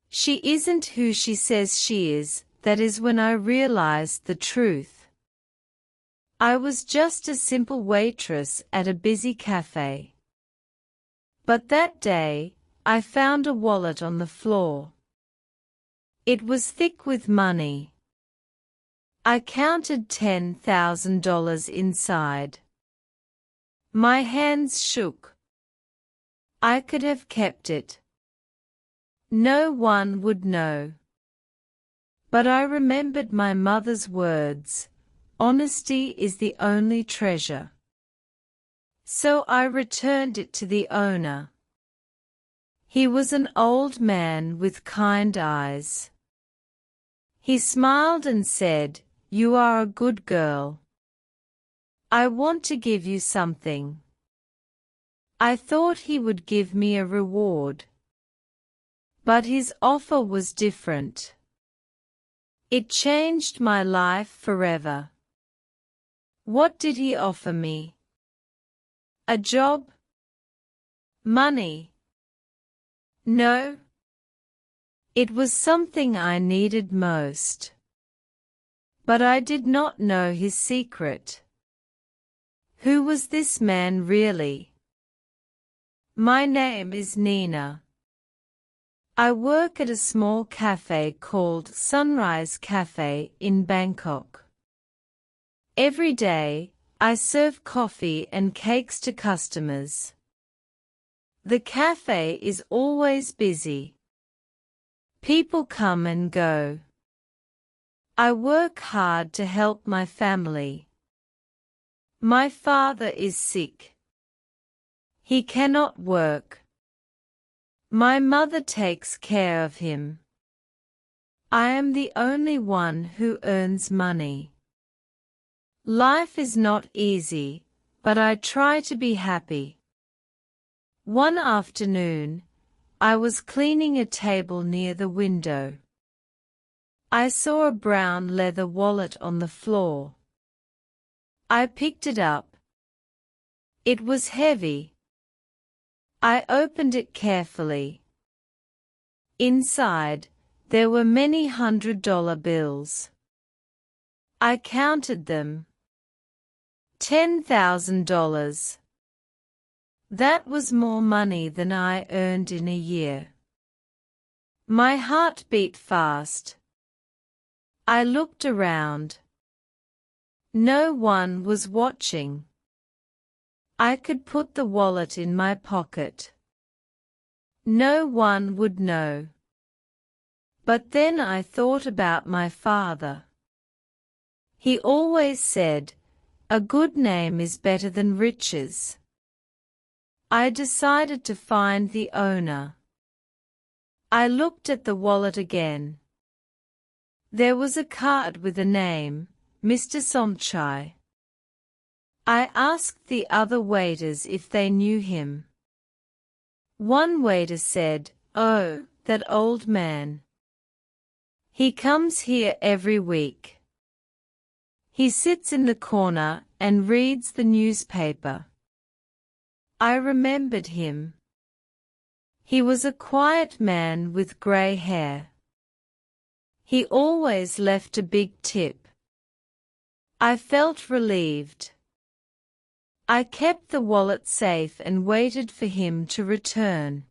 She isn't who she says she is. That is when I realized the truth. I was just a simple waitress at a busy cafe. But that day, I found a wallet on the floor. It was thick with money. I counted $10,000 inside. My hands shook. I could have kept it. No one would know. But I remembered my mother's words, "Honesty is the only treasure." So I returned it to the owner. He was an old man with kind eyes. He smiled and said, "You are a good girl. I want to give you something." I thought he would give me a reward. But his offer was different. It changed my life forever. What did he offer me? A job? Money? No. It was something I needed most. But I did not know his secret. Who was this man really? My name is Nina. I work at a small cafe called Sunrise Cafe in Bangkok. Every day, I serve coffee and cakes to customers. The cafe is always busy. People come and go. I work hard to help my family. My father is sick. He cannot work. My mother takes care of him. I am the only one who earns money. Life is not easy, but I try to be happy. One afternoon, I was cleaning a table near the window. I saw a brown leather wallet on the floor. I picked it up. It was heavy. I opened it carefully. Inside, there were many $100 bills. I counted them. $10,000. That was more money than I earned in a year. My heart beat fast. I looked around. No one was watching. I could put the wallet in my pocket. No one would know. But then I thought about my father. He always said, "A good name is better than riches." I decided to find the owner. I looked at the wallet again. There was a card with a name, Mr. Somchai. I asked the other waiters if they knew him. One waiter said, "Oh, that old man. He comes here every week. He sits in the corner and reads the newspaper." I remembered him. He was a quiet man with gray hair. He always left a big tip. I felt relieved. I kept the wallet safe and waited for him to return.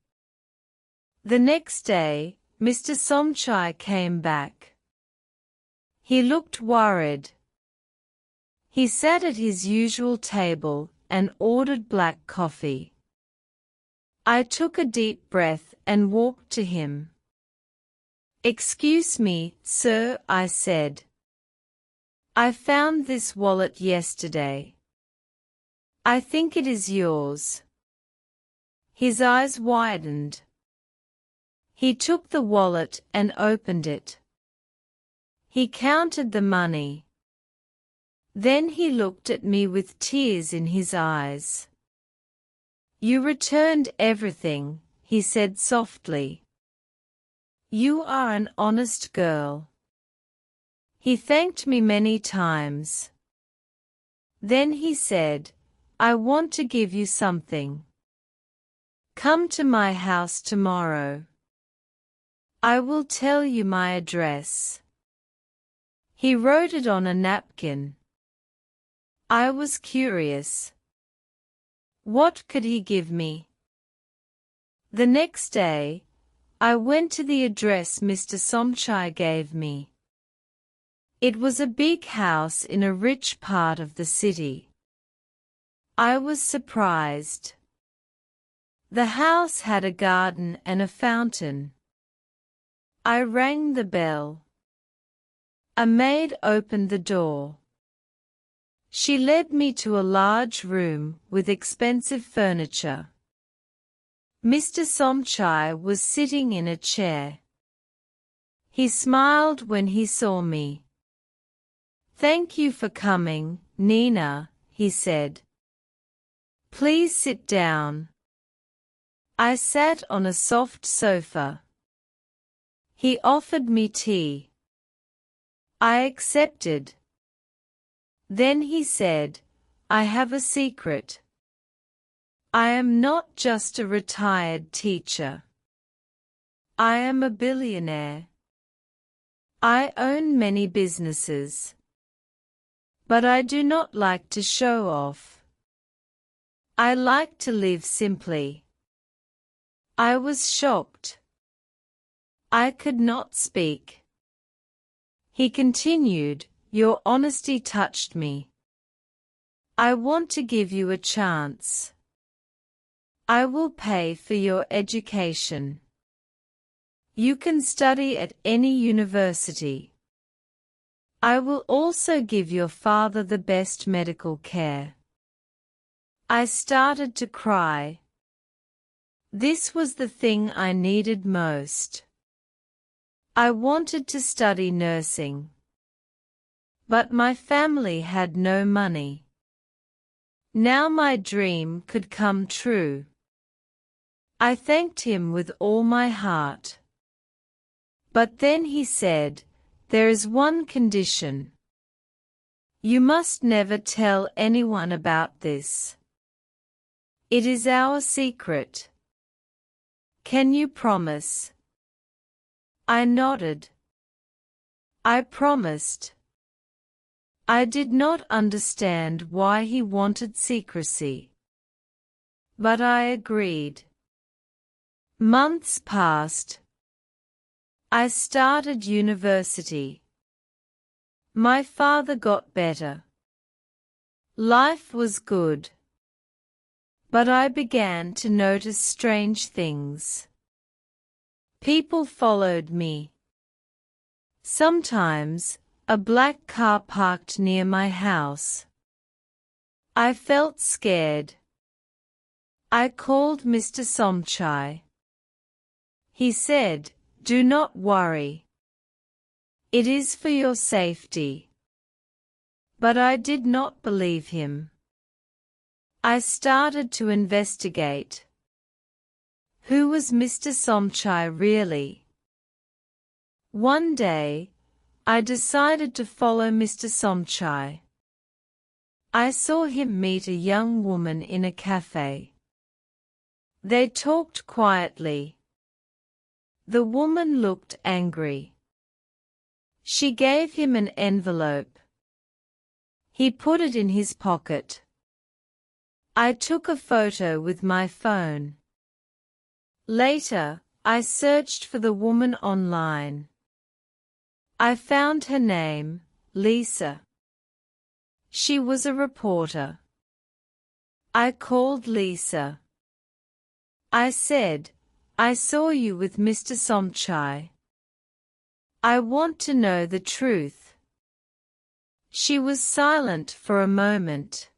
The next day, Mr. Somchai came back. He looked worried. He sat at his usual table and ordered black coffee. I took a deep breath and walked to him. "Excuse me, sir," I said. "I found this wallet yesterday. I think it is yours." His eyes widened. He took the wallet and opened it. He counted the money. Then he looked at me with tears in his eyes. "You returned everything," he said softly. "You are an honest girl." He thanked me many times. Then he said, "I want to give you something. Come to my house tomorrow." I will tell you my address. He wrote it on a napkin. I was curious. What could he give me? The next day, I went to the address Mr. Somchai gave me. It was a big house in a rich part of the city. I was surprised. The house had a garden and a fountain. I rang the bell. A maid opened the door. She led me to a large room with expensive furniture. Mr. Somchai was sitting in a chair. He smiled when he saw me. "Thank you for coming, Nina," he said. "Please sit down." I sat on a soft sofa. He offered me tea. I accepted. Then he said, "I have a secret. I am not just a retired teacher. I am a billionaire. I own many businesses. But I do not like to show off. I like to live simply." I was shocked. I could not speak. He continued, "Your honesty touched me. I want to give you a chance. I will pay for your education. You can study at any university. I will also give your father the best medical care." I started to cry. This was the thing I needed most. I wanted to study nursing. But my family had no money. Now my dream could come true. I thanked him with all my heart. But then he said, "There is one condition. You must never tell anyone about this. It is our secret. Can you promise?" I nodded. I promised. I did not understand why he wanted secrecy. But I agreed. Months passed. I started university. My father got better. Life was good. But I began to notice strange things. People followed me. Sometimes, a black car parked near my house. I felt scared. I called Mr. Somchai. He said, "Do not worry. It is for your safety." But I did not believe him. I started to investigate. Who was Mr. Somchai really? One day, I decided to follow Mr. Somchai. I saw him meet a young woman in a cafe. They talked quietly. The woman looked angry. She gave him an envelope. He put it in his pocket. I took a photo with my phone. Later, I searched for the woman online. I found her name, Lisa. She was a reporter. I called Lisa. I said, "I saw you with Mr. Somchai. I want to know the truth." She was silent for a moment.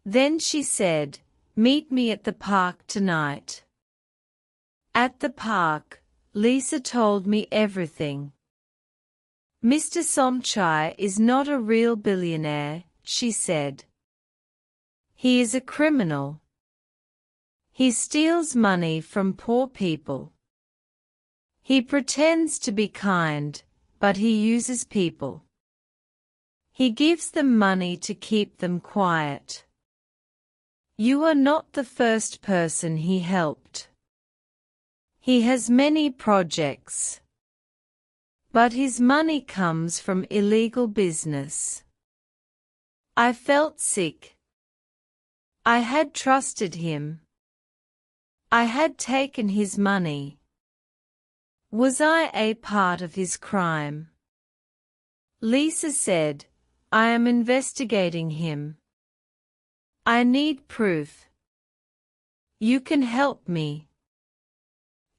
Then she said, "Meet me at the park tonight." At the park, Lisa told me everything. "Mr. Somchai is not a real billionaire," she said. "He is a criminal. He steals money from poor people. He pretends to be kind, but he uses people. He gives them money to keep them quiet. You are not the first person he helped. He has many projects, but his money comes from illegal business. I felt sick. I had trusted him. I had taken his money. Was I a part of his crime? Lisa said, I am investigating him. I need proof. You can help me.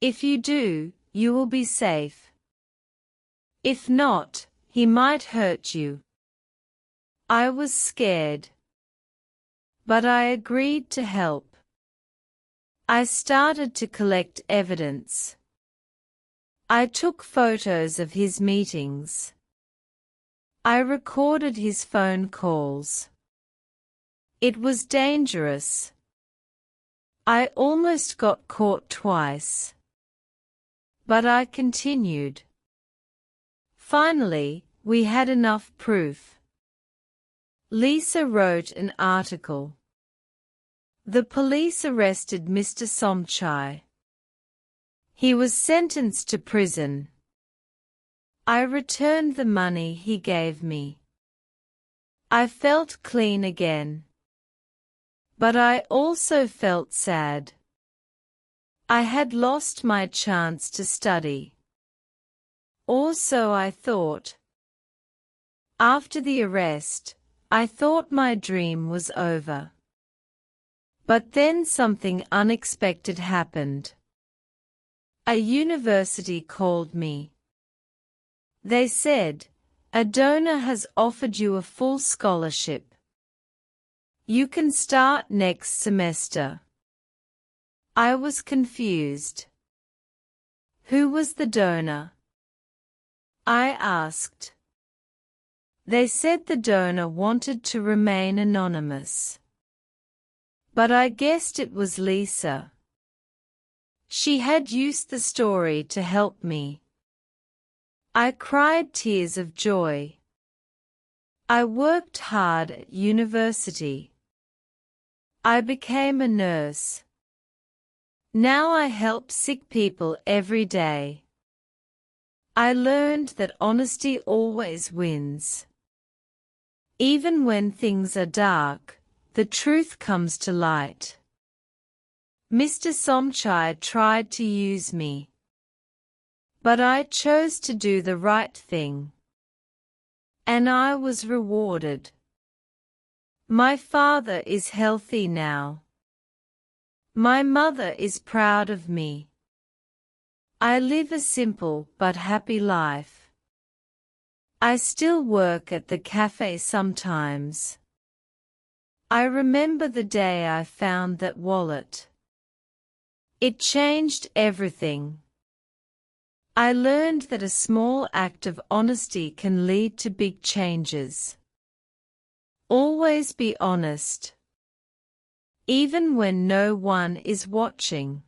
If you do, you will be safe. If not, he might hurt you. I was scared, but I agreed to help. I started to collect evidence. I took photos of his meetings. I recorded his phone calls. It was dangerous. I almost got caught twice. But I continued. Finally, we had enough proof. Lisa wrote an article. The police arrested Mr. Somchai. He was sentenced to prison. I returned the money he gave me. I felt clean again. But I also felt sad. I had lost my chance to study. Or so I thought. After the arrest, I thought my dream was over. But then something unexpected happened. A university called me. They said, a donor has offered you a full scholarship. You can start next semester. I was confused. Who was the donor? I asked. They said the donor wanted to remain anonymous. But I guessed it was Lisa. She had used the story to help me. I cried tears of joy. I worked hard at university. I became a nurse. Now I help sick people every day. I learned that honesty always wins. Even when things are dark, the truth comes to light. Mr. Somchai tried to use me. But I chose to do the right thing. And I was rewarded. My father is healthy now. My mother is proud of me. I live a simple but happy life. I still work at the cafe sometimes. I remember the day I found that wallet. It changed everything. I learned that a small act of honesty can lead to big changes. Always be honest. Even when no one is watching.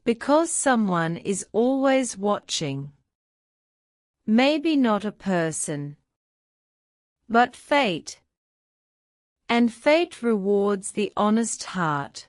Because someone is always watching. Maybe not a person, but fate. And fate rewards the honest heart.